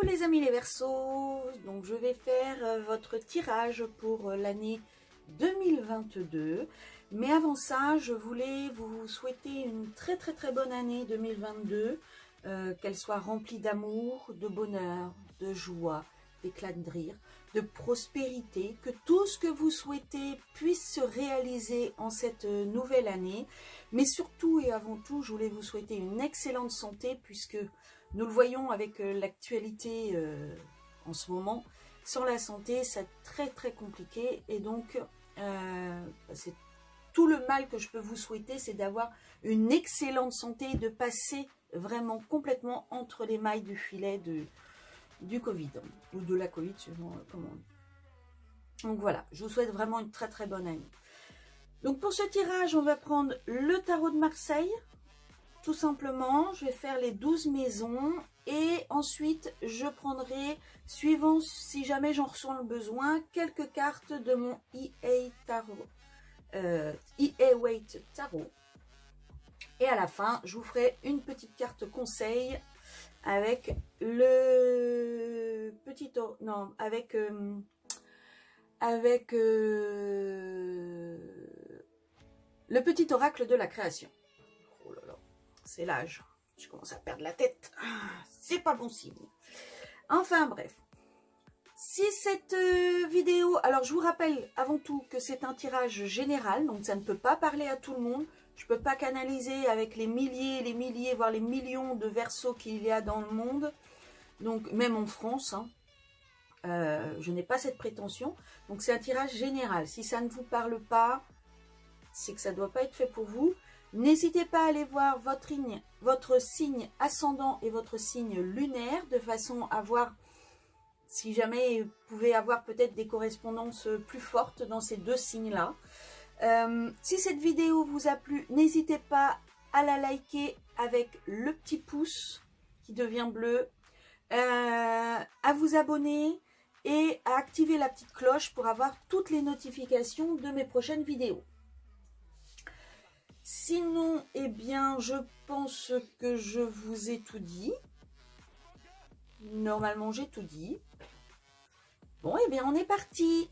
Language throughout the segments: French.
les amis les Verseaux, donc je vais faire votre tirage pour l'année 2022, mais avant ça je voulais vous souhaiter une très bonne année 2022, qu'elle soit remplie d'amour, de bonheur, de joie, d'éclat de rire, de prospérité, que tout ce que vous souhaitez puisse se réaliser en cette nouvelle année, mais surtout et avant tout je voulais vous souhaiter une excellente santé, puisque nous le voyons avec l'actualité en ce moment, sans la santé, c'est très compliqué. Et donc, c'est tout le mal que je peux vous souhaiter, c'est d'avoir une excellente santé et de passer vraiment complètement entre les mailles du filet du Covid, ou de la Covid, suivant comment on dit. Donc voilà, je vous souhaite vraiment une très bonne année. Donc pour ce tirage, on va prendre le tarot de Marseille. Tout simplement, je vais faire les 12 maisons et ensuite je prendrai, suivant si jamais j'en ressens le besoin, quelques cartes de mon EA Tarot, EA-Weight Tarot. Et à la fin, je vous ferai une petite carte conseil avec le petit... Non, avec le petit oracle de la création. Oh là là. C'est l'âge, je commence à perdre la tête, c'est pas bon signe. Enfin bref, si cette vidéo, alors je vous rappelle avant tout que c'est un tirage général, donc ça ne peut pas parler à tout le monde, je peux pas canaliser avec les milliers, voire les millions de Verseaux qu'il y a dans le monde, donc même en France, hein, je n'ai pas cette prétention, donc c'est un tirage général. Si ça ne vous parle pas, c'est que ça ne doit pas être fait pour vous. N'hésitez pas à aller voir votre signe ascendant et votre signe lunaire, de façon à voir si jamais vous pouvez avoir peut-être des correspondances plus fortes dans ces deux signes-là. Si cette vidéo vous a plu, n'hésitez pas à la liker avec le petit pouce qui devient bleu, à vous abonner et à activer la petite cloche pour avoir toutes les notifications de mes prochaines vidéos. Sinon, eh bien, je pense que je vous ai tout dit. Normalement, j'ai tout dit. Bon, eh bien, on est parti.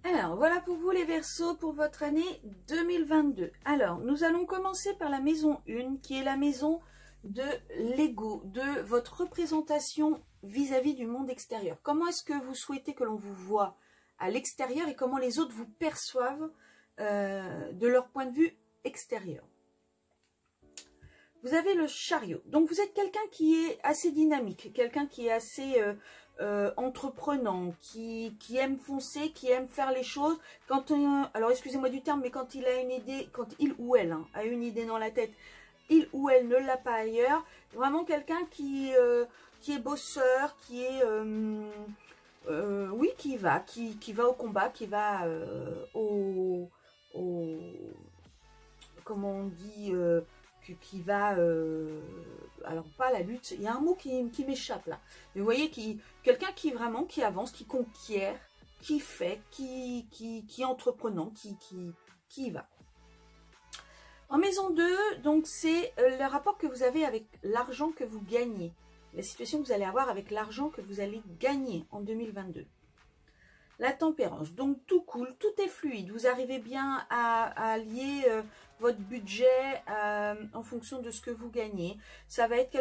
Alors, voilà pour vous les Verseaux pour votre année 2022. Alors, nous allons commencer par la maison 1, qui est la maison de l'ego, de votre représentation vis-à-vis du monde extérieur. Comment est-ce que vous souhaitez que l'on vous voit à l'extérieur et comment les autres vous perçoivent de leur point de vue extérieur. Vous avez le chariot. Donc, vous êtes quelqu'un qui est assez dynamique, quelqu'un qui est assez... entreprenant, qui aime foncer, qui aime faire les choses. Quand alors excusez-moi du terme, mais quand il a une idée, quand il ou elle a une idée dans la tête, il ou elle ne l'a pas ailleurs. Vraiment quelqu'un qui est bosseur, qui est oui, qui va au combat, qui va comment on dit, qui va, alors pas la lutte, il y a un mot qui m'échappe là, mais vous voyez, quelqu'un qui vraiment, qui avance, qui conquiert, qui fait, qui est entreprenant, qui y va. En maison 2, donc c'est le rapport que vous avez avec l'argent que vous gagnez, la situation que vous allez avoir avec l'argent que vous allez gagner en 2022. La tempérance, donc tout coule, tout est fluide, vous arrivez bien à lier votre budget en fonction de ce que vous gagnez. Ça va être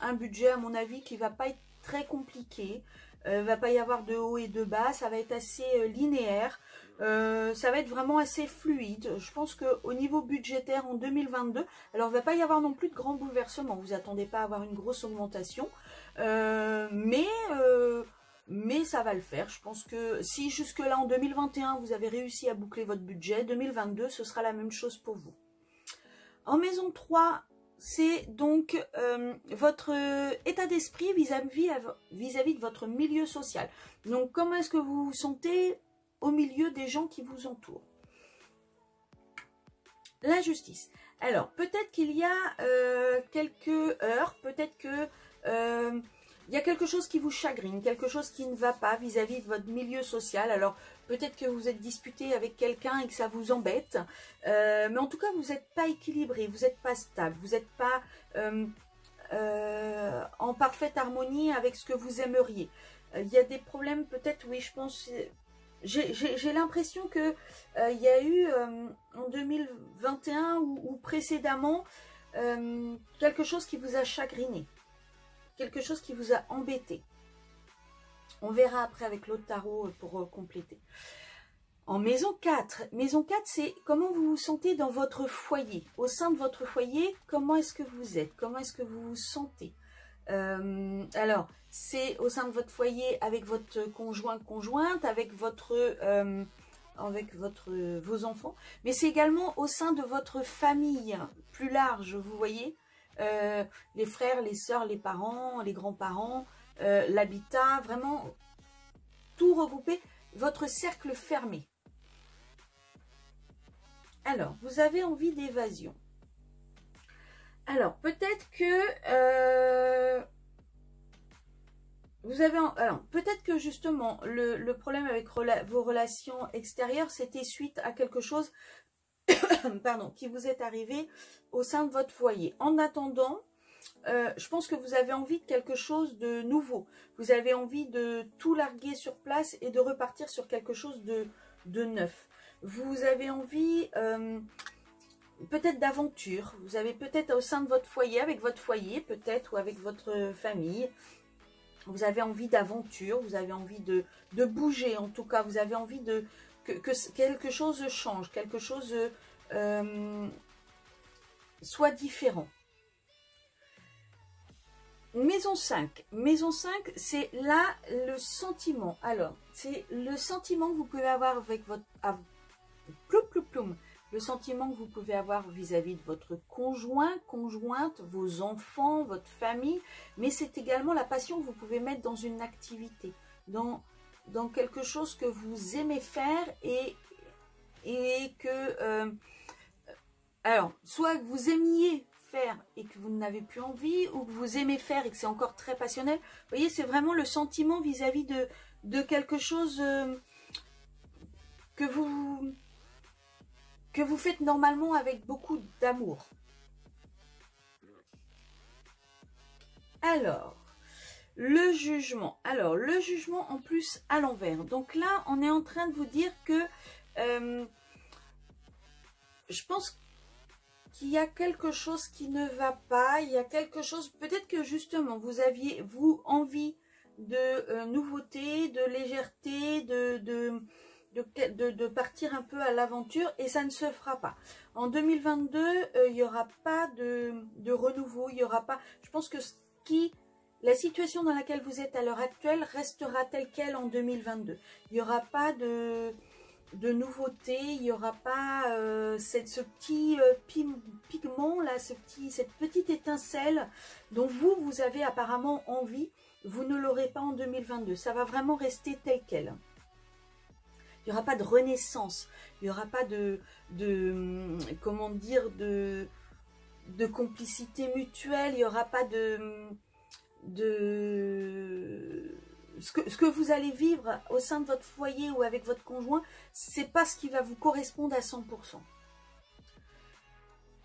un budget à mon avis qui va pas être très compliqué, va pas y avoir de haut et de bas, ça va être assez linéaire, ça va être vraiment assez fluide. Je pense qu'au niveau budgétaire en 2022, alors il va pas y avoir non plus de grands bouleversements, vous attendez pas à avoir une grosse augmentation, mais ça va le faire. Je pense que si jusque-là, en 2021, vous avez réussi à boucler votre budget, 2022, ce sera la même chose pour vous. En maison 3, c'est donc votre état d'esprit vis-à-vis de votre milieu social. Donc, comment est-ce que vous vous sentez au milieu des gens qui vous entourent? La justice. Alors, peut-être qu'il y a quelques heures, peut-être que... il y a quelque chose qui vous chagrine, quelque chose qui ne va pas vis-à-vis de votre milieu social. Alors, peut-être que vous êtes disputé avec quelqu'un et que ça vous embête. Mais en tout cas, vous n'êtes pas équilibré, vous n'êtes pas stable, vous n'êtes pas en parfaite harmonie avec ce que vous aimeriez. Il y a des problèmes, peut-être, oui, je pense... J'ai l'impression que il y a eu en 2021 ou précédemment quelque chose qui vous a chagriné, quelque chose qui vous a embêté. On verra après avec l'autre tarot pour compléter. En maison 4, c'est comment vous vous sentez dans votre foyer. Au sein de votre foyer, comment est-ce que vous êtes? Comment est-ce que vous vous sentez? Alors, c'est au sein de votre foyer avec votre conjoint, conjointe, avec vos enfants, mais c'est également au sein de votre famille plus large, vous voyez, les frères, les sœurs, les parents, les grands-parents, l'habitat, vraiment tout regroupé, votre cercle fermé. Alors, vous avez envie d'évasion. Alors, peut-être que peut-être que justement, le problème avec vos relations extérieures, c'était suite à quelque chose pardon, qui vous est arrivé au sein de votre foyer. En attendant, je pense que vous avez envie de quelque chose de nouveau. Vous avez envie de tout larguer sur place et de repartir sur quelque chose de neuf. Vous avez envie peut-être d'aventure. Vous avez peut-être au sein de votre foyer, avec votre foyer peut-être, ou avec votre famille, vous avez envie d'aventure, vous avez envie de bouger en tout cas. Vous avez envie que quelque chose change, quelque chose soit différent. Maison 5, c'est là le sentiment. Alors, c'est le sentiment que vous pouvez avoir avec votre... le sentiment que vous pouvez avoir vis-à-vis de votre conjoint, conjointe, vos enfants, votre famille, mais c'est également la passion que vous pouvez mettre dans une activité, dans quelque chose que vous aimez faire et que... alors, soit que vous aimiez faire et que vous n'avez plus envie, ou que vous aimez faire et que c'est encore très passionnel. Vous voyez, c'est vraiment le sentiment vis-à-vis de quelque chose que vous faites normalement avec beaucoup d'amour. Alors, le jugement. Alors, le jugement en plus à l'envers. Donc là, on est en train de vous dire que je pense qu'il y a quelque chose qui ne va pas, il y a quelque chose, peut-être que justement vous aviez envie de nouveauté, de légèreté, de partir un peu à l'aventure et ça ne se fera pas. En 2022, il n'y aura pas de renouveau, il n'y aura pas, je pense que la situation dans laquelle vous êtes à l'heure actuelle restera telle qu'elle en 2022. Il n'y aura pas de nouveauté, il n'y aura pas ce petit pigment là, cette petite étincelle dont vous avez apparemment envie, vous ne l'aurez pas en 2022, ça va vraiment rester tel quel. Il n'y aura pas de renaissance, il n'y aura pas comment dire, de complicité mutuelle, il n'y aura pas ce que vous allez vivre au sein de votre foyer ou avec votre conjoint, c'est pas ce qui va vous correspondre à 100%.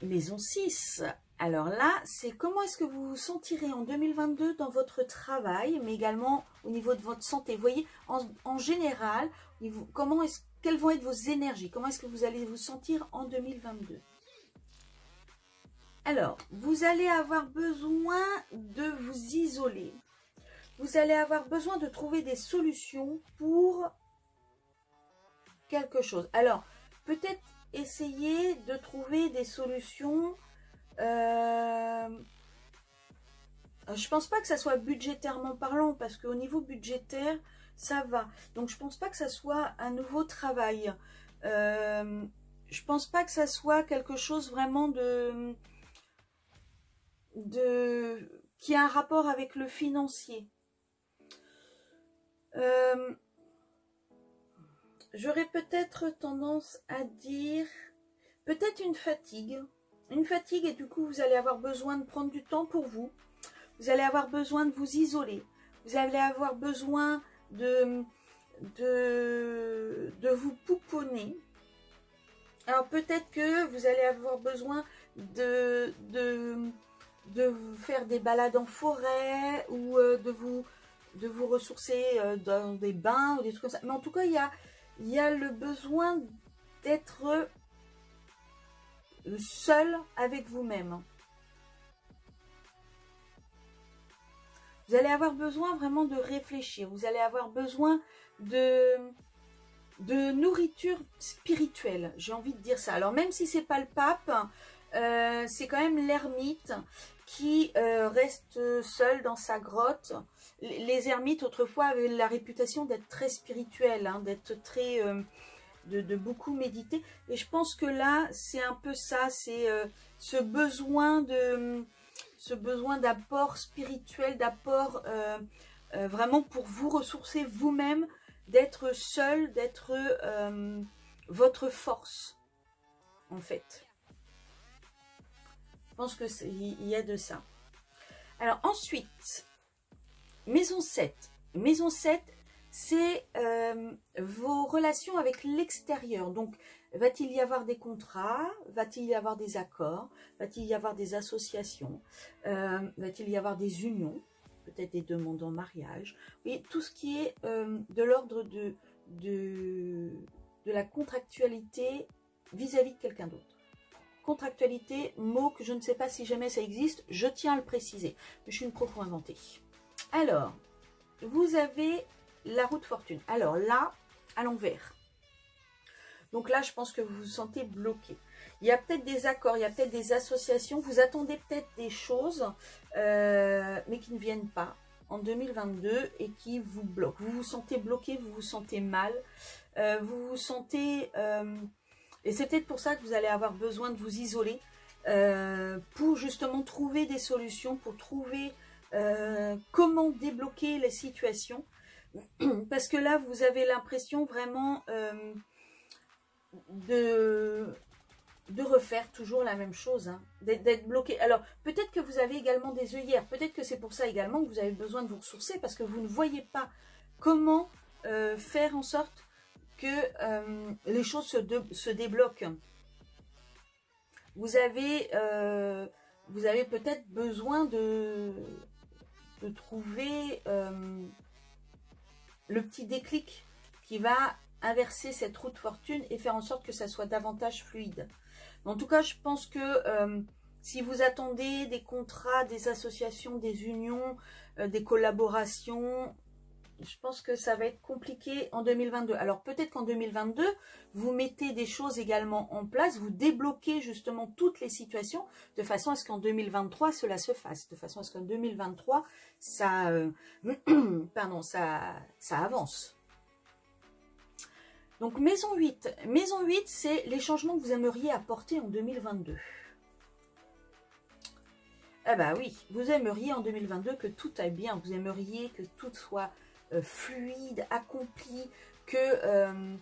Maison 6, alors là, c'est comment est-ce que vous vous sentirez en 2022 dans votre travail, mais également au niveau de votre santé. Vous voyez, en général, quelles vont être vos énergies, comment est-ce que vous allez vous sentir en 2022. Alors, vous allez avoir besoin de vous isoler. Vous allez avoir besoin de trouver des solutions pour quelque chose. Alors, peut-être essayer de trouver des solutions. Je pense pas que ça soit budgétairement parlant, parce qu'au niveau budgétaire, ça va. Donc, je pense pas que ça soit un nouveau travail. Je pense pas que ça soit quelque chose vraiment qui a un rapport avec le financier. J'aurais peut-être tendance à dire peut-être une fatigue et du coup vous allez avoir besoin de prendre du temps pour vous vous allez avoir besoin de vous isoler. Vous allez avoir besoin de vous pouponner. Alors peut-être que vous allez avoir besoin de faire des balades en forêt ou de vous ressourcer dans des bains ou des trucs comme ça. Mais en tout cas, il y a le besoin d'être seul avec vous-même. Vous allez avoir besoin vraiment de réfléchir. Vous allez avoir besoin de nourriture spirituelle. J'ai envie de dire ça. Alors même si c'est pas le pape, c'est quand même l'ermite qui reste seul dans sa grotte. Les ermites autrefois avaient la réputation d'être très spirituels, hein, d'être très... de beaucoup méditer. Et je pense que là, c'est un peu ça. C'est ce besoin d'apport spirituel, d'apport vraiment pour vous ressourcer vous-même, d'être seul, d'être votre force, en fait. Je pense qu'il y a de ça. Alors ensuite, maison 7. Maison 7, c'est vos relations avec l'extérieur. Donc, va-t-il y avoir des contrats? Va-t-il y avoir des accords? Va-t-il y avoir des associations? Va-t-il y avoir des unions? Peut-être des demandes en mariage? Oui, tout ce qui est de l'ordre de la contractualité vis-à-vis de quelqu'un d'autre. Contractualité, mot que je ne sais pas si jamais ça existe, je tiens à le préciser. Je suis une pro pour inventer. Alors, vous avez la roue de fortune. Alors là, à l'envers. Donc là, je pense que vous vous sentez bloqué. Il y a peut-être des accords, il y a peut-être des associations. Vous attendez peut-être des choses, mais qui ne viennent pas en 2022 et qui vous bloquent. Vous vous sentez bloqué, vous vous sentez mal. Vous vous sentez... et c'est peut-être pour ça que vous allez avoir besoin de vous isoler pour justement trouver des solutions, pour trouver comment débloquer les situations. Parce que là, vous avez l'impression vraiment de refaire toujours la même chose, hein, d'être bloqué. Alors, peut-être que vous avez également des œillères, peut-être que c'est pour ça également que vous avez besoin de vous ressourcer, parce que vous ne voyez pas comment faire en sorte que les choses se débloquent. Vous avez peut-être besoin de trouver le petit déclic qui va inverser cette roue de fortune et faire en sorte que ça soit davantage fluide. En tout cas, je pense que si vous attendez des contrats, des associations, des unions, des collaborations, je pense que ça va être compliqué en 2022. Alors peut-être qu'en 2022, vous mettez des choses également en place, vous débloquez justement toutes les situations de façon à ce qu'en 2023, cela se fasse. De façon à ce qu'en 2023, ça, ça avance. Donc maison 8. Maison 8, c'est les changements que vous aimeriez apporter en 2022. Ah bah oui, vous aimeriez en 2022 que tout aille bien, vous aimeriez que tout soit fluide, accompli, que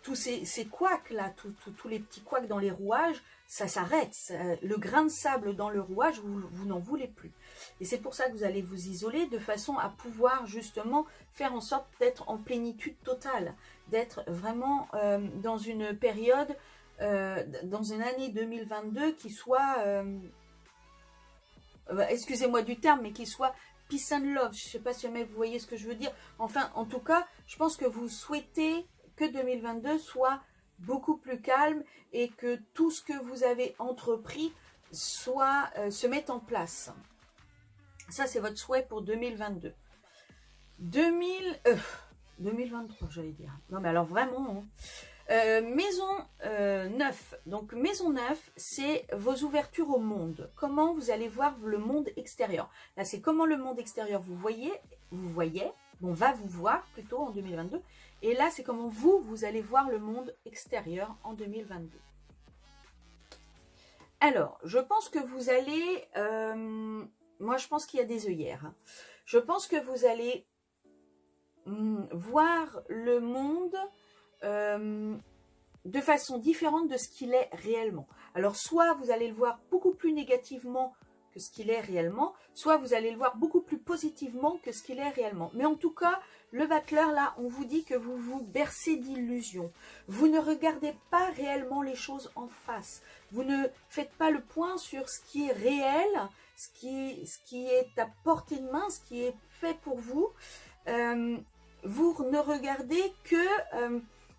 tous ces couacs là, tous les petits couacs dans les rouages, ça s'arrête. Le grain de sable dans le rouage, vous n'en voulez plus. Et c'est pour ça que vous allez vous isoler de façon à pouvoir justement faire en sorte d'être en plénitude totale, d'être vraiment dans une période, dans une année 2022 qui soit, excusez-moi du terme, mais qui soit peace and love. Je ne sais pas si jamais vous voyez ce que je veux dire. Enfin, en tout cas, je pense que vous souhaitez que 2022 soit beaucoup plus calme et que tout ce que vous avez entrepris se mette en place. Ça, c'est votre souhait pour 2022. 2023, j'allais dire. Non, mais alors vraiment... maison 9. Donc, maison 9, c'est vos ouvertures au monde. Comment vous allez voir le monde extérieur. Là, c'est comment le monde extérieur vous voyez, on va vous voir plutôt en 2022. Et là, c'est comment vous allez voir le monde extérieur en 2022. Alors, je pense que vous allez... moi, je pense qu'il y a des œillères. Hein. Je pense que vous allez voir le monde de façon différente de ce qu'il est réellement. Alors, soit vous allez le voir beaucoup plus négativement que ce qu'il est réellement, soit vous allez le voir beaucoup plus positivement que ce qu'il est réellement. Mais en tout cas, le battleur, là, on vous dit que vous vous bercez d'illusions. Vous ne regardez pas réellement les choses en face. Vous ne faites pas le point sur ce qui est réel, ce qui est à portée de main, ce qui est fait pour vous. Vous ne regardez que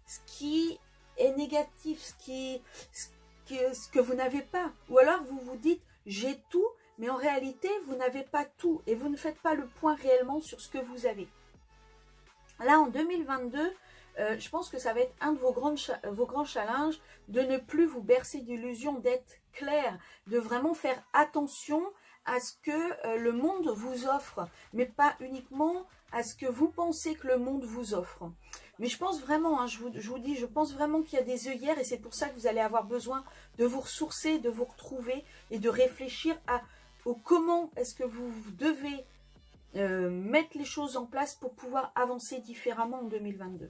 ce qui est négatif, ce que vous n'avez pas. Ou alors vous vous dites, j'ai tout, mais en réalité, vous n'avez pas tout. Et vous ne faites pas le point réellement sur ce que vous avez. Là, en 2022, je pense que ça va être un de vos grands challenges, de ne plus vous bercer d'illusions, d'être clair, de vraiment faire attention à ce que le monde vous offre, mais pas uniquement à ce que vous pensez que le monde vous offre. Mais je pense vraiment, hein, je vous dis, je pense vraiment qu'il y a des œillères et c'est pour ça que vous allez avoir besoin de vous ressourcer, de vous retrouver et de réfléchir au comment est-ce que vous devez mettre les choses en place pour pouvoir avancer différemment en 2022.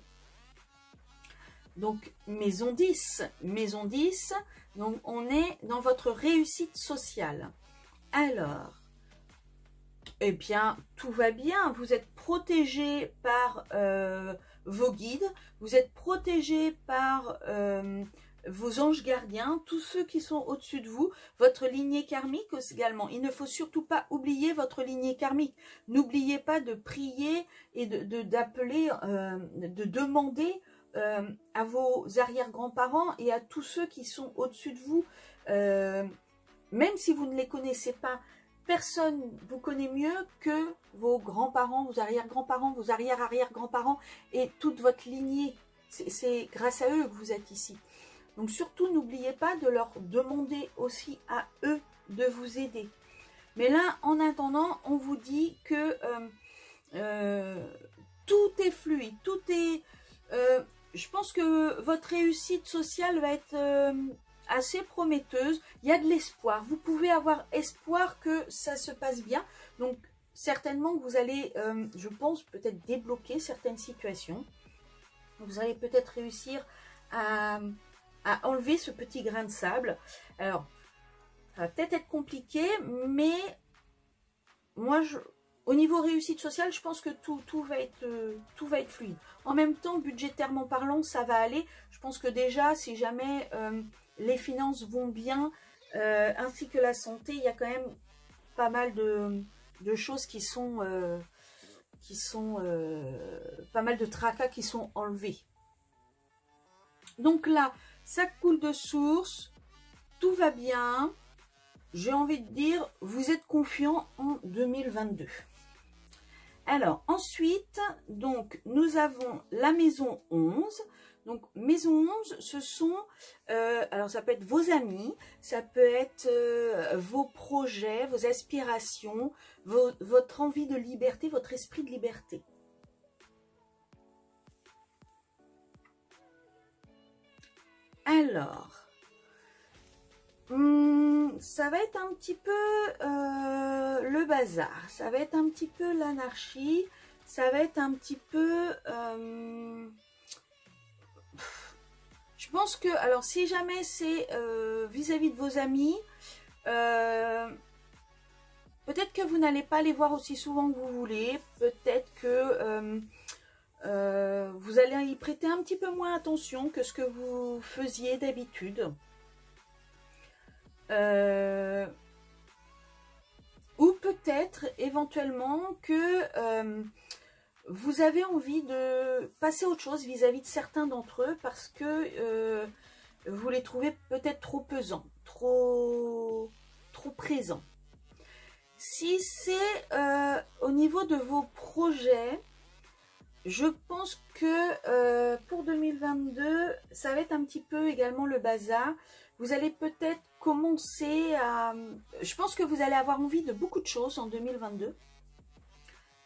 Donc, maison 10, donc on est dans votre réussite sociale. Alors, eh bien, tout va bien. Vous êtes protégé par vos guides. Vous êtes protégé par vos anges gardiens. Tous ceux qui sont au-dessus de vous. Votre lignée karmique également. Il ne faut surtout pas oublier votre lignée karmique. N'oubliez pas de prier et d'appeler, de demander à vos arrière-grands-parents et à tous ceux qui sont au-dessus de vous. Même si vous ne les connaissez pas, personne vous connaît mieux que vos grands-parents, vos arrière-grands-parents, vos arrière-arrière-grands-parents et toute votre lignée. C'est grâce à eux que vous êtes ici. Donc surtout, n'oubliez pas de leur demander aussi à eux de vous aider. Mais là, en attendant, on vous dit que tout est fluide, tout est... je pense que votre réussite sociale va être... assez prometteuse, il y a de l'espoir, vous pouvez avoir espoir que ça se passe bien, donc certainement que vous allez, je pense, peut-être débloquer certaines situations, vous allez peut-être réussir à enlever ce petit grain de sable. Alors, ça va peut-être être compliqué, mais moi, au niveau réussite sociale, je pense que tout va être fluide. En même temps, budgétairement parlant, ça va aller, je pense que déjà, si jamais... les finances vont bien, ainsi que la santé, il y a quand même pas mal de choses qui sont pas mal de tracas qui sont enlevés. Donc là, ça coule de source, tout va bien. J'ai envie de dire, vous êtes confiant en 2022. Alors, ensuite, donc, nous avons la maison 11. Donc, maison 11, ce sont, alors ça peut être vos amis, ça peut être vos projets, vos aspirations, votre envie de liberté, votre esprit de liberté. Alors, ça va être un petit peu le bazar, ça va être un petit peu l'anarchie, ça va être un petit peu... je pense que, alors si jamais c'est vis-à-vis de vos amis, peut-être que vous n'allez pas les voir aussi souvent que vous voulez, peut-être que vous allez y prêter un petit peu moins attention que ce que vous faisiez d'habitude. Ou peut-être éventuellement que vous avez envie de passer à autre chose vis-à-vis de certains d'entre eux parce que vous les trouvez peut-être trop pesants, trop présents. Si c'est au niveau de vos projets, je pense que pour 2022, ça va être un petit peu également le bazar. Vous allez peut-être commencer à... Je pense que vous allez avoir envie de beaucoup de choses en 2022.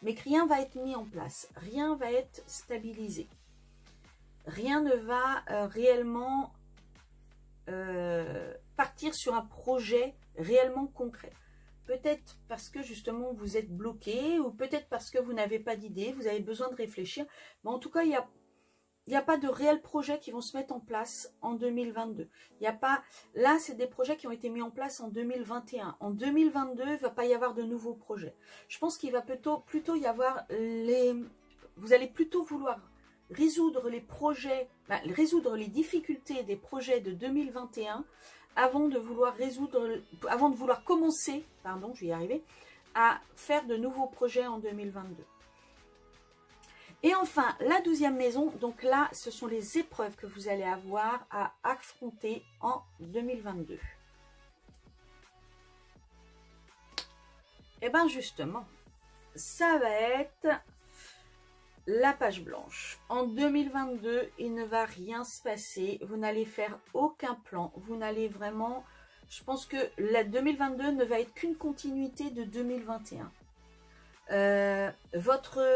Mais que rien va être mis en place, rien va être stabilisé. Rien ne va réellement partir sur un projet réellement concret. Peut-être parce que justement vous êtes bloqué, ou peut-être parce que vous n'avez pas d'idée, vous avez besoin de réfléchir. Mais en tout cas, il il n'y a pas de réels projets qui vont se mettre en place en 2022. Il n'y a pas, là, c'est des projets qui ont été mis en place en 2021. En 2022, il ne va pas y avoir de nouveaux projets. Je pense qu'il va plutôt y avoir vous allez plutôt vouloir résoudre les projets, résoudre les difficultés des projets de 2021 avant de vouloir commencer, pardon, je vais y arriver, à faire de nouveaux projets en 2022. Et enfin, la 12e maison, donc là, ce sont les épreuves que vous allez avoir à affronter en 2022. Et bien justement, ça va être la page blanche. En 2022, il ne va rien se passer. Vous n'allez faire aucun plan. Vous n'allez vraiment... Je pense que la 2022 ne va être qu'une continuité de 2021. Votre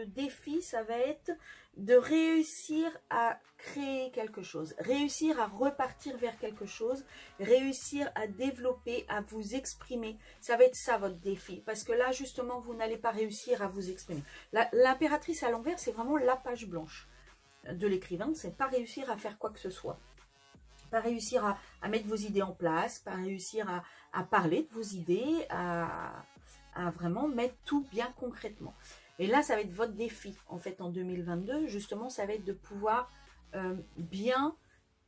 défi, ça va être de réussir à créer quelque chose, réussir à repartir vers quelque chose, réussir à développer, à vous exprimer. Ça va être ça votre défi, parce que là justement vous n'allez pas réussir à vous exprimer. L'impératrice à l'envers, c'est vraiment la page blanche de l'écrivain, c'est pas réussir à faire quoi que ce soit. Pas réussir à mettre vos idées en place, pas réussir à parler de vos idées, à vraiment mettre tout bien concrètement. Et là, ça va être votre défi, en fait, en 2022. Justement, ça va être de pouvoir bien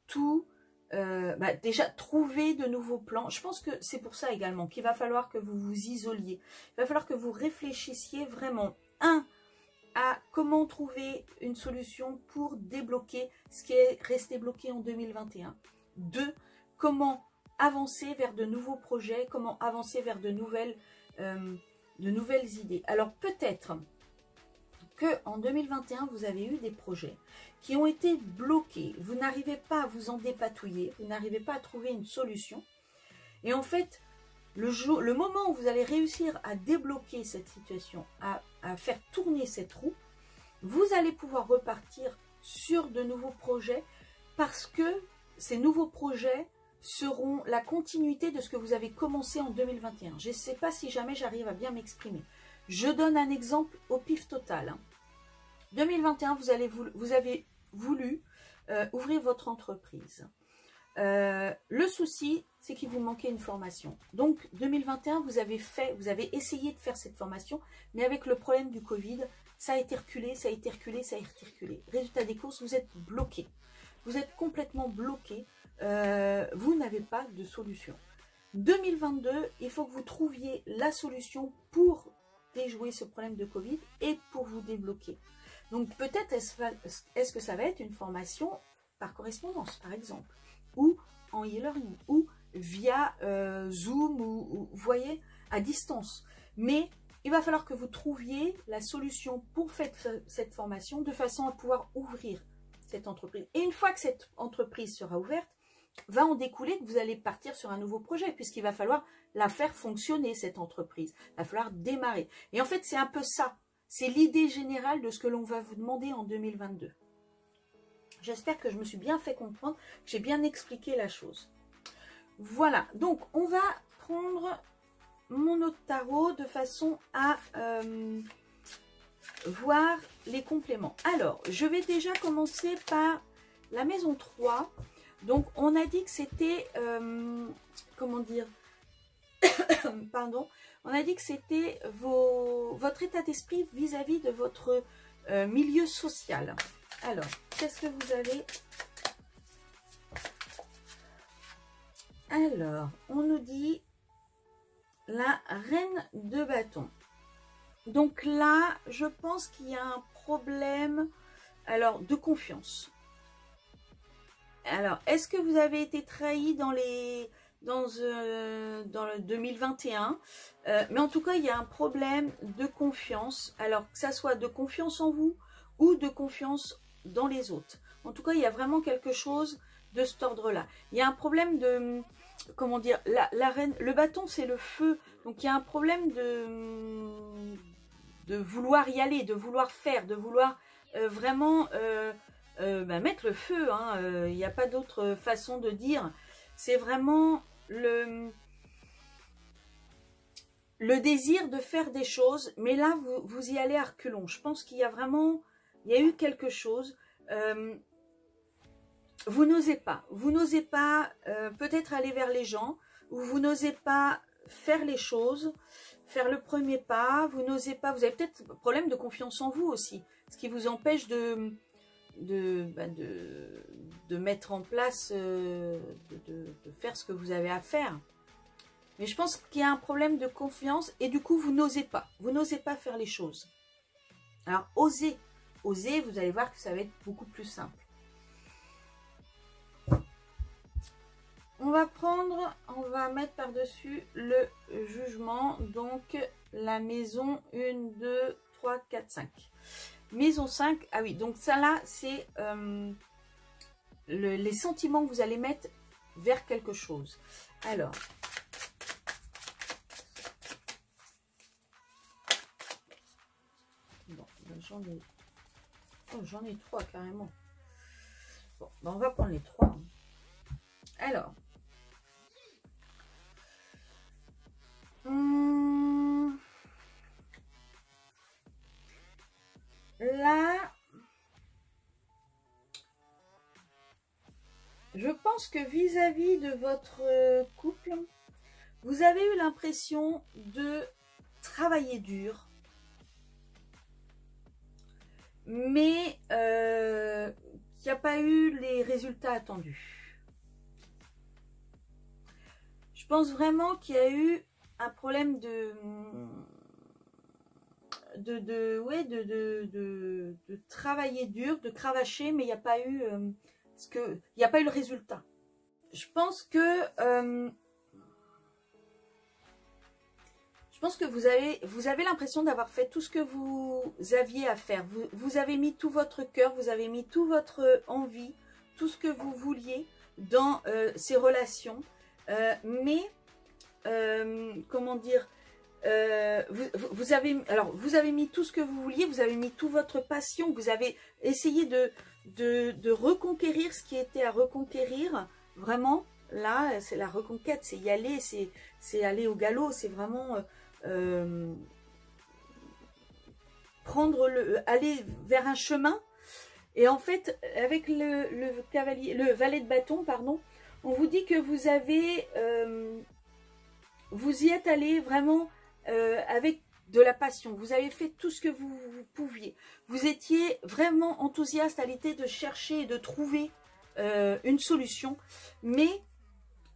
tout, déjà, trouver de nouveaux plans. Je pense que c'est pour ça également qu'il va falloir que vous vous isoliez. Il va falloir que vous réfléchissiez vraiment, à comment trouver une solution pour débloquer ce qui est resté bloqué en 2021. 2, comment avancer vers de nouveaux projets, comment avancer vers de nouvelles idées. Alors peut-être que en 2021, vous avez eu des projets qui ont été bloqués. Vous n'arrivez pas à vous en dépatouiller, vous n'arrivez pas à trouver une solution. Et en fait, le moment où vous allez réussir à débloquer cette situation, à faire tourner cette roue, vous allez pouvoir repartir sur de nouveaux projets parce que ces nouveaux projets seront la continuité de ce que vous avez commencé en 2021. Je ne sais pas si jamais j'arrive à bien m'exprimer. Je donne un exemple au pif total. 2021, vous avez voulu ouvrir votre entreprise. Le souci, c'est qu'il vous manquait une formation. Donc, 2021, vous avez essayé de faire cette formation, mais avec le problème du Covid, ça a été reculé, ça a été reculé, ça a été reculé. Résultat des courses, vous êtes bloqué. Vous êtes complètement bloqué. Vous n'avez pas de solution. 2022, il faut que vous trouviez la solution pour déjouer ce problème de Covid et pour vous débloquer. Donc peut-être est-ce que ça va être une formation par correspondance, par exemple, ou en e-learning, ou via Zoom, ou vous voyez, à distance. Mais il va falloir que vous trouviez la solution pour faire cette formation de façon à pouvoir ouvrir cette entreprise. Et une fois que cette entreprise sera ouverte, va en découler que vous allez partir sur un nouveau projet, puisqu'il va falloir la faire fonctionner, cette entreprise. Il va falloir démarrer. Et en fait, c'est un peu ça. C'est l'idée générale de ce que l'on va vous demander en 2022. J'espère que je me suis bien fait comprendre, que j'ai bien expliqué la chose. Voilà, donc on va prendre mon autre tarot de façon à voir les compléments. Alors, je vais déjà commencer par la maison 3. Donc, on a dit que c'était, comment dire, pardon, on a dit que c'était votre état d'esprit vis-à-vis de votre milieu social. Alors, qu'est-ce que vous avez? Alors, on nous dit la reine de bâton. Donc là, je pense qu'il y a un problème, alors, de confiance. Alors, est-ce que vous avez été trahi dans le 2021? Mais en tout cas, il y a un problème de confiance. Alors, que ça soit de confiance en vous ou de confiance dans les autres. En tout cas, il y a vraiment quelque chose de cet ordre-là. Il y a un problème de... Comment dire? La reine, le bâton, c'est le feu. Donc, il y a un problème de vouloir y aller, de vouloir faire, de vouloir vraiment... mettre le feu, hein, il n'y a pas d'autre façon de dire. C'est vraiment le désir de faire des choses, mais là, vous y allez à reculons. Je pense qu'il y a vraiment Il y a eu quelque chose. Vous n'osez pas. Vous n'osez pas peut-être aller vers les gens, ou vous n'osez pas faire les choses, faire le premier pas. Vous n'osez pas. Vous avez peut-être un problème de confiance en vous aussi, ce qui vous empêche de mettre en place, de faire ce que vous avez à faire. Mais je pense qu'il y a un problème de confiance et du coup, vous n'osez pas. Vous n'osez pas faire les choses. Alors, osez. Osez, vous allez voir que ça va être beaucoup plus simple. On va mettre par-dessus le jugement. Donc, la maison 1, 2, 3, 4, 5. Maison 5, ah oui, donc ça là, c'est les sentiments que vous allez mettre vers quelque chose. Alors, bon, j'en ai 3 carrément. Bon, ben on va prendre les 3. Alors, là, je pense que vis-à-vis de votre couple, vous avez eu l'impression de travailler dur, mais il n'y a pas eu les résultats attendus. Je pense vraiment qu'il y a eu un problème de travailler dur, de cravacher, mais il n'y a pas eu il n'y a pas eu le résultat. Je pense que vous avez l'impression d'avoir fait tout ce que vous aviez à faire. Vous avez mis tout votre cœur, vous avez mis toute votre envie, tout ce que vous vouliez dans ces relations. Mais, comment dire, vous avez mis tout ce que vous vouliez, vous avez mis toute votre passion, vous avez essayé de reconquérir ce qui était à reconquérir. Vraiment, là, c'est la reconquête, c'est y aller, c'est aller au galop, c'est vraiment aller vers un chemin. Et en fait, avec le valet de bâton, pardon, on vous dit que vous y êtes allé vraiment avec de la passion. Vous avez fait tout ce que vous pouviez. Vous étiez vraiment enthousiaste à l'idée de chercher et de trouver une solution. Mais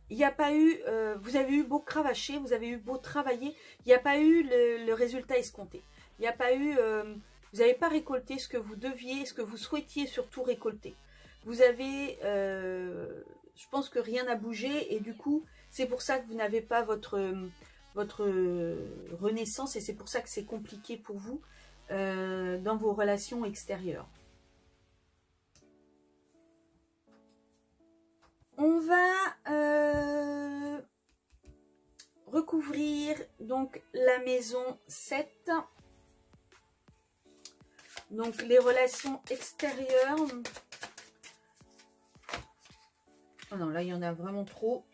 il n'y a pas eu, vous avez eu beau cravacher, vous avez eu beau travailler, il n'y a pas eu le résultat escompté. Il n'y a pas eu, vous n'avez pas récolté ce que vous deviez, ce que vous souhaitiez surtout récolter. Vous avez, je pense que rien n'a bougé et du coup, c'est pour ça que vous n'avez pas votre renaissance et c'est pour ça que c'est compliqué pour vous dans vos relations extérieures. On va recouvrir donc la maison 7. Donc les relations extérieures. Oh non, là il y en a vraiment trop.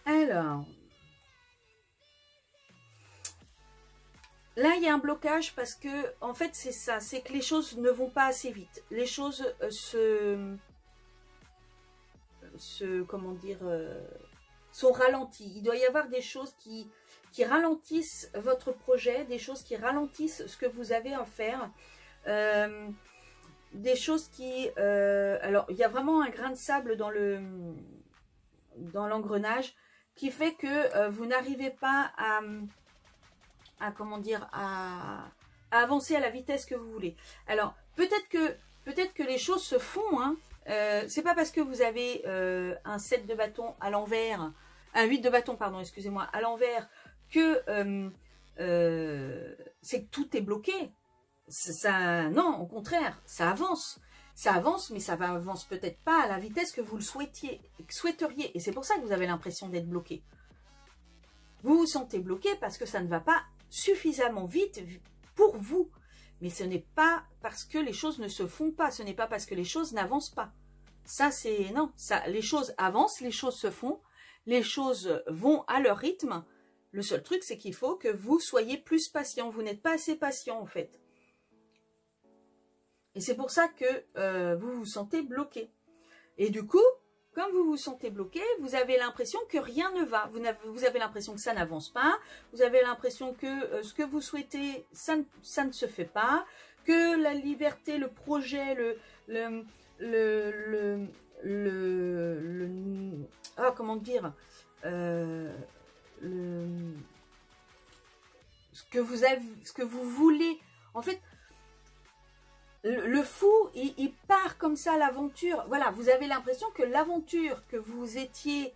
Alors, là il y a un blocage parce que en fait c'est ça, c'est que les choses ne vont pas assez vite. Les choses comment dire, sont ralenties. Il doit y avoir des choses qui ralentissent votre projet, des choses qui ralentissent ce que vous avez à faire, des choses qui... alors, il y a vraiment un grain de sable dans l'engrenage qui fait que vous n'arrivez pas à comment dire, à avancer à la vitesse que vous voulez. Alors, peut-être que les choses se font, hein. C'est pas parce que vous avez un 7 de bâton à l'envers, un 8 de bâton, pardon, excusez-moi, à l'envers, que c'est que tout est bloqué. Non, au contraire, ça avance. Ça avance, mais ça avance peut-être pas à la vitesse que vous le souhaiteriez. Et c'est pour ça que vous avez l'impression d'être bloqué. Vous vous sentez bloqué parce que ça ne va pas suffisamment vite pour vous. Mais ce n'est pas parce que les choses ne se font pas. Ce n'est pas parce que les choses n'avancent pas. Ça, c'est... Non, ça, les choses avancent, les choses se font, les choses vont à leur rythme. Le seul truc, c'est qu'il faut que vous soyez plus patient. Vous n'êtes pas assez patient, en fait. Et c'est pour ça que vous vous sentez bloqué. Et du coup, comme vous vous sentez bloqué, vous avez l'impression que rien ne va. Vous avez l'impression que ça n'avance pas. Vous avez l'impression que ce que vous souhaitez, ça ne se fait pas. Que la liberté, le projet, comment dire, ce que vous voulez, en fait, le fou, il part comme ça à l'aventure. Voilà, vous avez l'impression que l'aventure que vous étiez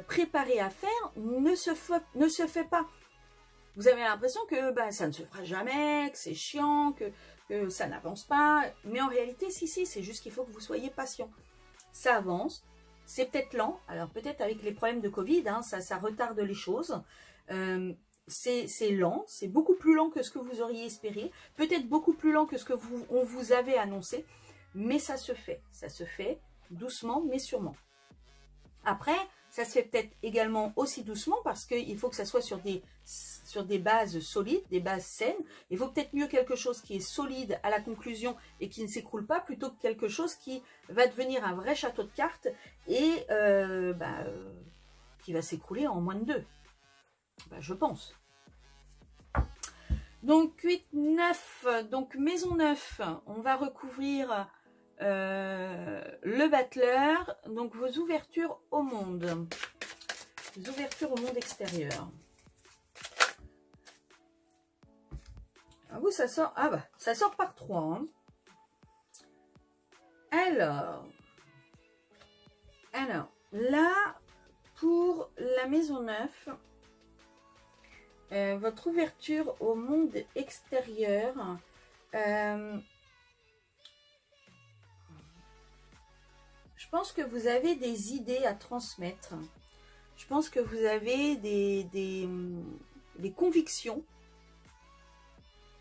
préparé à faire ne se fait pas. Vous avez l'impression que ça ne se fera jamais, que c'est chiant, que ça n'avance pas. Mais en réalité, si, c'est juste qu'il faut que vous soyez patient. Ça avance, c'est peut-être lent. Alors peut-être avec les problèmes de Covid, hein, ça retarde les choses. C'est lent, c'est beaucoup plus lent que ce que vous auriez espéré. Peut-être beaucoup plus lent que ce que on vous avait annoncé. Mais ça se fait doucement mais sûrement. Après, ça se fait peut-être également aussi doucement parce qu'il faut que ça soit sur des bases solides, des bases saines. Il vaut peut-être mieux quelque chose qui est solide à la conclusion et qui ne s'écroule pas plutôt que quelque chose qui va devenir un vrai château de cartes et qui va s'écrouler en moins de 2. Je pense. Donc 8, 9, donc maison 9, on va recouvrir le battleur, donc vos ouvertures au monde. Les ouvertures au monde extérieur. Ah vous, ça sort, ça sort par 3. Hein. Alors, là, pour la maison 9, votre ouverture au monde extérieur, je pense que vous avez des idées à transmettre. Je pense que vous avez des convictions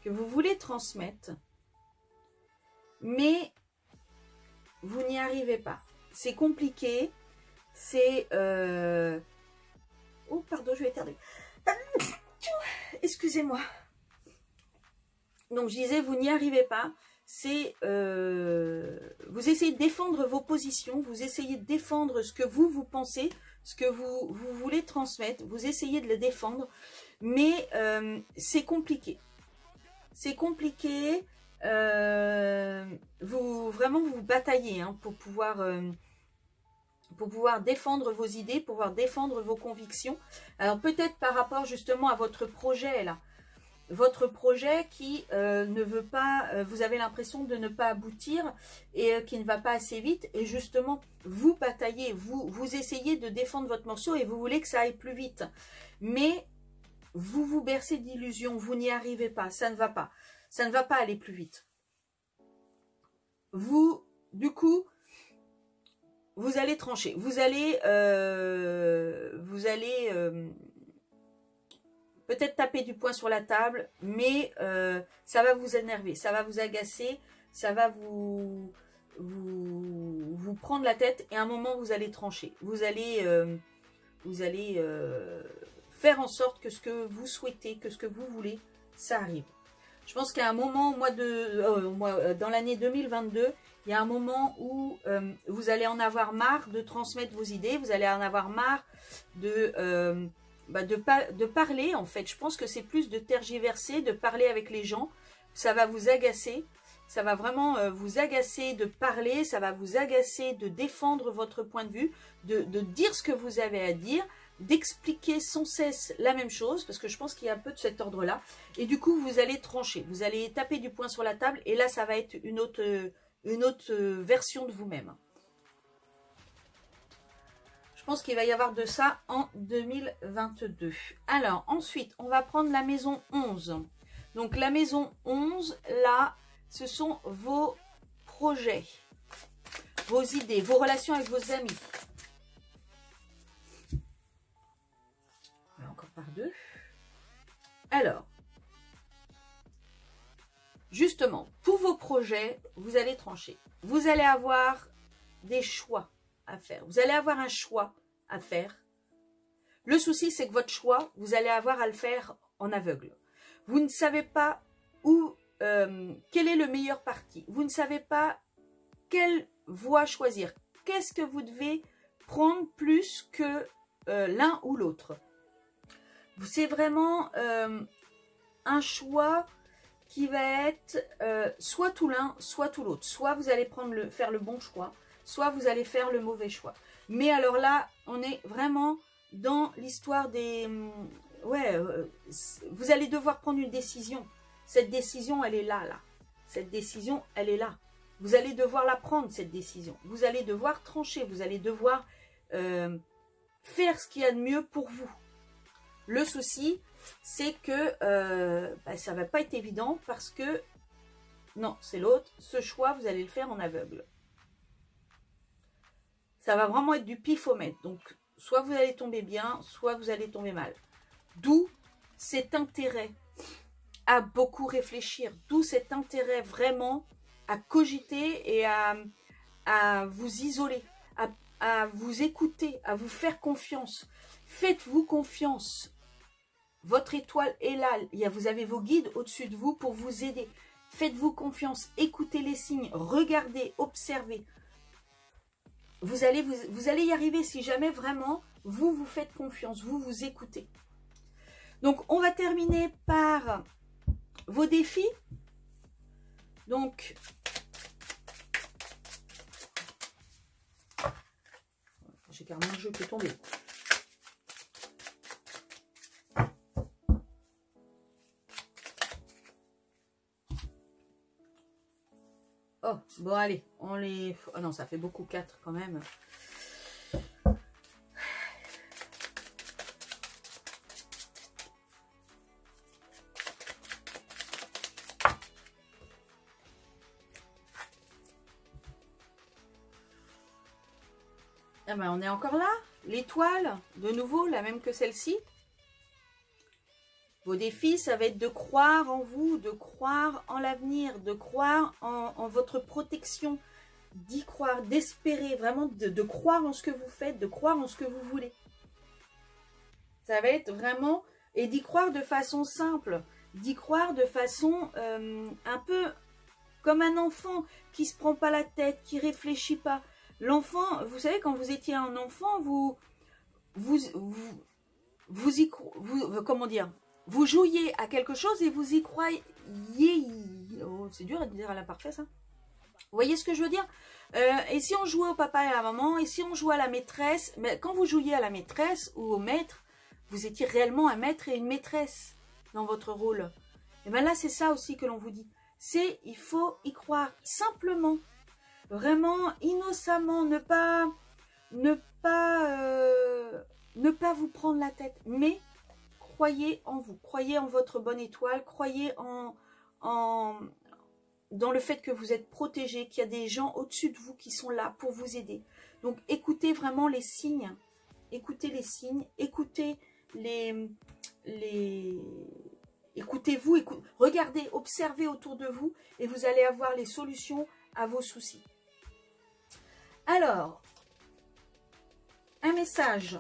que vous voulez transmettre, mais vous n'y arrivez pas. C'est compliqué. C'est... Oh, pardon, je vais éternuer. Excusez-moi. Donc, je disais, vous n'y arrivez pas. C'est... vous essayez de défendre vos positions. Vous essayez de défendre ce que vous pensez, ce que vous voulez transmettre. Vous essayez de le défendre. Mais c'est compliqué. C'est compliqué. Vraiment, vous bataillez hein, pour pouvoir défendre vos idées, pouvoir défendre vos convictions. Alors peut-être par rapport justement à votre projet là, votre projet qui ne veut pas, vous avez l'impression de ne pas aboutir et qui ne va pas assez vite. Et justement, vous bataillez, vous essayez de défendre votre morceau et vous voulez que ça aille plus vite. Mais vous vous bercez d'illusions, vous n'y arrivez pas, ça ne va pas. Ça ne va pas aller plus vite. Vous, du coup, vous allez trancher. Vous allez peut-être taper du poing sur la table, mais ça va vous énerver, ça va vous agacer, ça va vous prendre la tête et à un moment, vous allez trancher. Vous allez faire en sorte que ce que vous souhaitez, que ce que vous voulez, ça arrive. Je pense qu'à un moment, dans l'année 2022, il y a un moment où vous allez en avoir marre de transmettre vos idées, vous allez en avoir marre de parler, en fait. Je pense que c'est plus de tergiverser, de parler avec les gens. Ça va vous agacer, ça va vraiment vous agacer de parler, ça va vous agacer de défendre votre point de vue, de dire ce que vous avez à dire, d'expliquer sans cesse la même chose, parce que je pense qu'il y a un peu de cet ordre-là. Et du coup, vous allez trancher, vous allez taper du poing sur la table, et là, ça va être une autre version de vous-même. Je pense qu'il va y avoir de ça en 2022. Alors, ensuite, on va prendre la maison 11. Donc, la maison 11, là, ce sont vos projets, vos idées, vos relations avec vos amis. Encore par 2. Alors, justement, pour vos projets, vous allez trancher. Vous allez avoir des choix à faire. Vous allez avoir un choix à faire. Le souci, c'est que votre choix, vous allez avoir à le faire en aveugle. Vous ne savez pas où, quel est le meilleur parti. Vous ne savez pas quelle voie choisir. Qu'est-ce que vous devez prendre plus que l'un ou l'autre. C'est vraiment un choix qui va être soit tout l'un, soit tout l'autre. Soit vous allez faire le bon choix, soit vous allez faire le mauvais choix. Mais alors là, on est vraiment dans l'histoire des... vous allez devoir prendre une décision. Cette décision, elle est là. Cette décision, elle est là. Vous allez devoir la prendre, cette décision. Vous allez devoir trancher. Vous allez devoir faire ce qu'il y a de mieux pour vous. Le souci, c'est que ça ne va pas être évident parce que, non, c'est l'autre. Ce choix, vous allez le faire en aveugle. Ça va vraiment être du pifomètre. Donc, soit vous allez tomber bien, soit vous allez tomber mal. D'où cet intérêt à beaucoup réfléchir. D'où cet intérêt vraiment à cogiter et à vous isoler, à vous écouter, à vous faire confiance. Faites-vous confiance. Votre étoile est là. Vous avez vos guides au-dessus de vous pour vous aider. Faites-vous confiance. Écoutez les signes. Regardez, observez. Vous allez y arriver si jamais vraiment vous faites confiance. Vous écoutez. Donc, on va terminer par vos défis. Donc, j'ai carrément un jeu qui est tombé. Oh, bon allez, on les... Oh non, ça fait beaucoup 4 quand même. Ah ben, on est encore là. L'étoile, de nouveau, la même que celle-ci. Vos défis, ça va être de croire en vous, de croire en l'avenir, de croire en votre protection, d'y croire, d'espérer, vraiment de croire en ce que vous faites, de croire en ce que vous voulez. Ça va être vraiment, et d'y croire de façon simple, d'y croire de façon un peu comme un enfant qui se prend pas la tête, qui réfléchit pas. L'enfant, vous savez, quand vous étiez un enfant, comment dire, vous jouiez à quelque chose et vous y croyez. Oh, c'est dur à dire à l'imparfait, ça. Vous voyez ce que je veux dire? Et si on jouait au papa et à la maman, et si on jouait à la maîtresse, mais quand vous jouiez à la maîtresse ou au maître, vous étiez réellement un maître et une maîtresse dans votre rôle. Et bien là, c'est ça aussi que l'on vous dit. C'est, il faut y croire simplement, vraiment innocemment, ne pas vous prendre la tête, mais croyez en vous, croyez en votre bonne étoile, croyez dans le fait que vous êtes protégé, qu'il y a des gens au-dessus de vous qui sont là pour vous aider. Donc écoutez vraiment les signes, écoutez les signes, écoutez écoutez-vous, regardez, observez autour de vous et vous allez avoir les solutions à vos soucis. Alors, un message.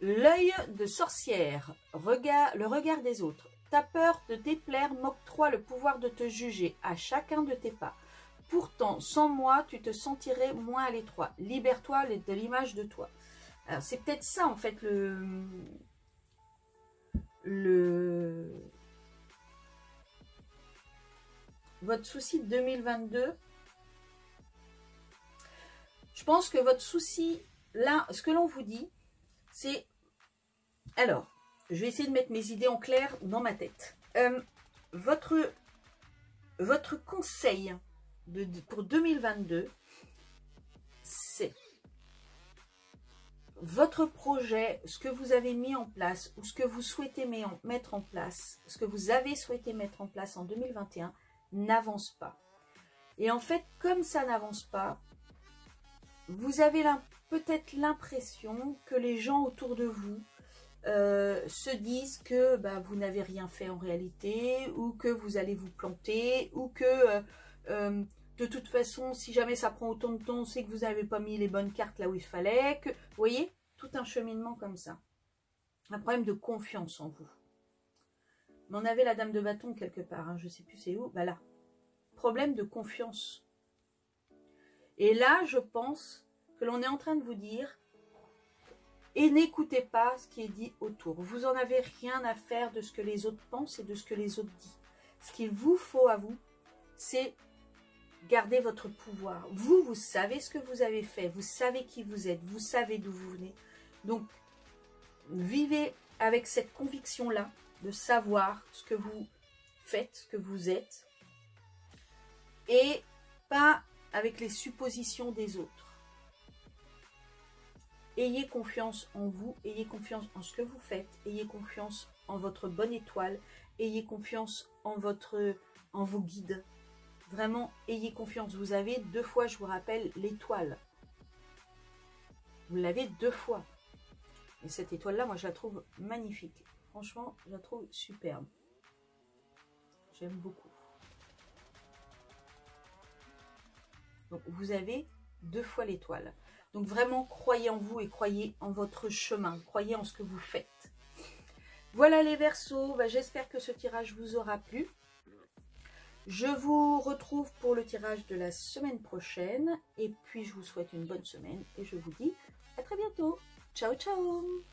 L'œil de sorcière, le regard des autres. Ta peur de déplaire m'octroie le pouvoir de te juger à chacun de tes pas. Pourtant, sans moi, tu te sentirais moins à l'étroit. Libère-toi de l'image de toi. Alors, c'est peut-être ça, en fait, votre souci de 2022. Je pense que votre souci, là, ce que l'on vous dit, c'est... Alors, je vais essayer de mettre mes idées en clair dans ma tête. Votre conseil pour 2022, c'est votre projet, ce que vous avez mis en place ou ce que vous souhaitez mettre en place, ce que vous avez souhaité mettre en place en 2021, n'avance pas. Et en fait, comme ça n'avance pas, vous avez peut-être l'impression que les gens autour de vous se disent que vous n'avez rien fait en réalité, ou que vous allez vous planter, ou que De toute façon, si jamais ça prend autant de temps, c'est que vous n'avez pas mis les bonnes cartes là où il fallait. Vous voyez, tout un cheminement comme ça. Un problème de confiance en vous. Mais on avait la dame de bâton quelque part, hein, je ne sais plus c'est où. Bah là, problème de confiance. Et là, je pense que l'on est en train de vous dire, et n'écoutez pas ce qui est dit autour. Vous n'en avez rien à faire de ce que les autres pensent et de ce que les autres disent. Ce qu'il vous faut à vous, c'est garder votre pouvoir. Vous, vous savez ce que vous avez fait, vous savez qui vous êtes, vous savez d'où vous venez. Donc, vivez avec cette conviction-là de savoir ce que vous faites, ce que vous êtes, et pas avec les suppositions des autres. Ayez confiance en vous, ayez confiance en ce que vous faites, ayez confiance en votre bonne étoile, ayez confiance en vos guides. Vraiment, ayez confiance. Vous avez 2 fois, je vous rappelle, l'étoile. Vous l'avez 2 fois. Et cette étoile-là, moi, je la trouve magnifique. Franchement, je la trouve superbe. J'aime beaucoup. Donc, vous avez 2 fois l'étoile. Donc, vraiment, croyez en vous et croyez en votre chemin. Croyez en ce que vous faites. Voilà les Verseaux. Bah, j'espère que ce tirage vous aura plu. Je vous retrouve pour le tirage de la semaine prochaine. Et puis, je vous souhaite une bonne semaine. Et je vous dis à très bientôt. Ciao, ciao!